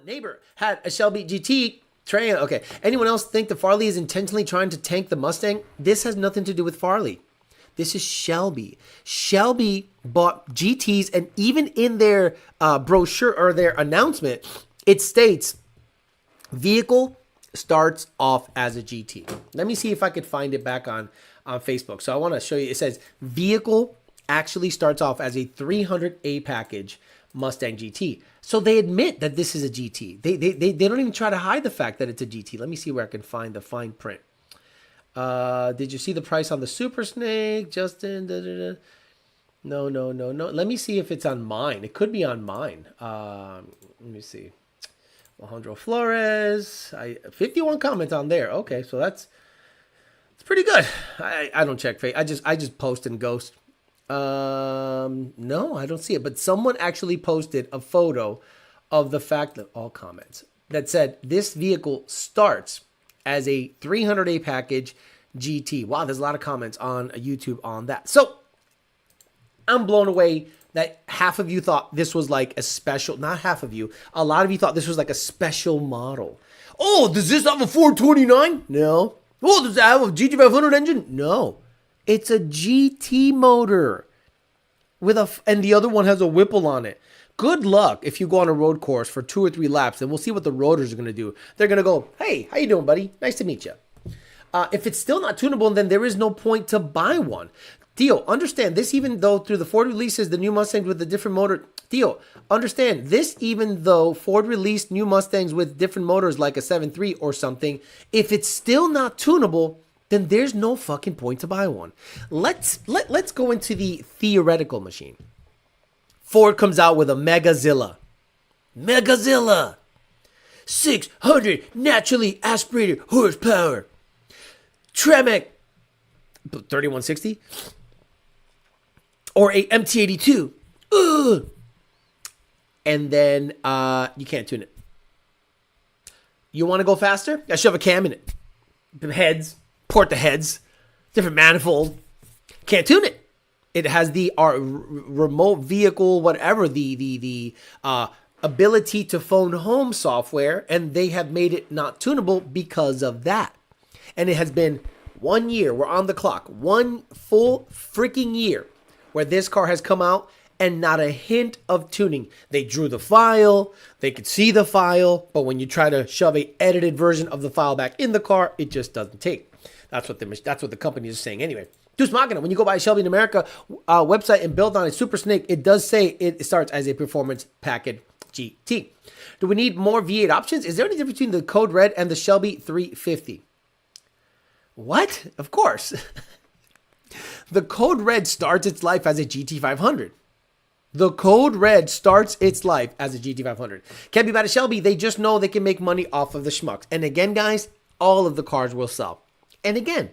Neighbor had a Shelby GT train. Okay. Anyone else think that Farley is intentionally trying to tank the Mustang? This has nothing to do with Farley. This is Shelby. Shelby bought GTs, and even in their brochure or their announcement, it states vehicle starts off as a GT. Let me see if I could find it back on Facebook. So I want to show you. It says vehicle actually starts off as a 300A package Mustang GT. So they admit that this is a GT. They don't even try to hide the fact that it's a GT. Let me see where I can find the fine print. Did you see the price on the Super Snake, Justin? No. Let me see if it's on mine. It could be on mine. Let me see. Alejandro Flores. 51 comments on there. Okay, so it's pretty good. I don't check Facebook. I just post and ghost. No, I don't see it. But someone actually posted a photo of the fact that all comments that said this vehicle starts as a 300A package GT. Wow, there's a lot of comments on YouTube on that. So I'm blown away that half of you thought this was like a special, not half of you, a lot of you thought this was like a special model. Oh, does this have a 429? No. Oh, does it have a GT500 engine? No. It's a GT motor with and the other one has a Whipple on it. Good luck if you go on a road course for 2 or 3 laps, and we'll see what the rotors are going to do. They're going to go, hey, how you doing, buddy? Nice to meet you. If it's still not tunable, then there is no point to buy one. Theo, understand this, even though through the Ford releases the new Mustangs with a different motor. Theo, understand this, even though Ford released new Mustangs with different motors like a 7.3 or something, if it's still not tunable, then there's no fucking point to buy one. Let's go into the theoretical machine. Ford comes out with a Megazilla. 600 naturally aspirated horsepower. Tremec 3160 or a MT82. Ugh. And then you can't tune it. You want to go faster? I shove a cam in it. Heads, port the heads, different manifold. Can't tune it. It has the remote vehicle, whatever, the ability to phone home software, and they have made it not tunable because of that. And it has been 1 year. We're on the clock. 1 full freaking year where this car has come out and not a hint of tuning. They drew the file. They could see the file. But when you try to shove a edited version of the file back in the car, it just doesn't take. That's what the company is saying anyway. Deuce Machina, when you go buy a Shelby in America website and build on a Super Snake, it does say it starts as a performance package GT. Do we need more V8 options? Is there any difference between the Code Red and the Shelby 350? What? Of course. The Code Red starts its life as a GT500. The Code Red starts its life as a GT500. Can't be bad at Shelby. They just know they can make money off of the schmucks. And again, guys, all of the cars will sell. And again,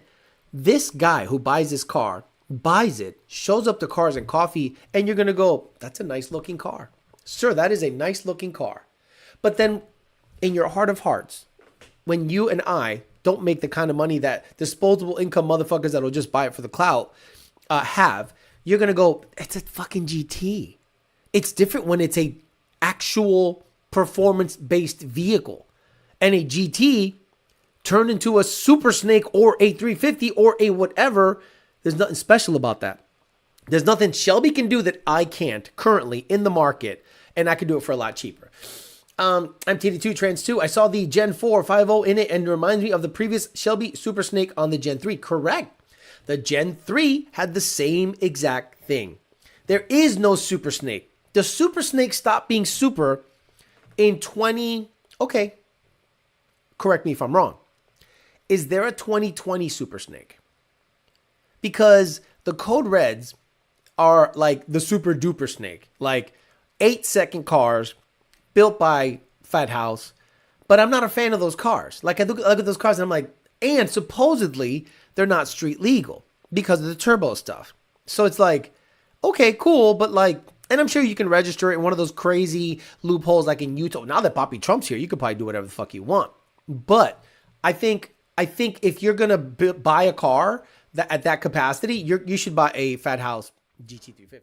this guy who buys this car, buys it, shows up to Cars and Coffee, and you're going to go, that's a nice looking car. Sir, that is a nice looking car. But then in your heart of hearts, when you and I don't make the kind of money that disposable income motherfuckers that'll just buy it for the clout have, you're going to go, it's a fucking GT. It's different when it's a actual performance-based vehicle. And a GT turned into a Super Snake or a 350 or a whatever, there's nothing special about that. There's nothing Shelby can do that I can't currently in the market, and I can do it for a lot cheaper. MT82 Trans 2, I saw the Gen 4 5.0 in it, and it reminds me of the previous Shelby Super Snake on the Gen 3. Correct. The Gen 3 had the same exact thing. There is no Super Snake. The Super Snake stopped being super in okay, correct me if I'm wrong. Is there a 2020 Super Snake? Because the Code Reds are like the super duper snake, like 8-second cars built by Fat House. But I'm not a fan of those cars. Like I look at those cars and I'm like, and supposedly they're not street legal because of the turbo stuff. So it's like, okay, cool. But like, and I'm sure you can register it in one of those crazy loopholes like in Utah. Now that Bobby Trump's here, you could probably do whatever the fuck you want. But I think if you're going to buy a car that at that capacity, you should buy a Fat House GT350.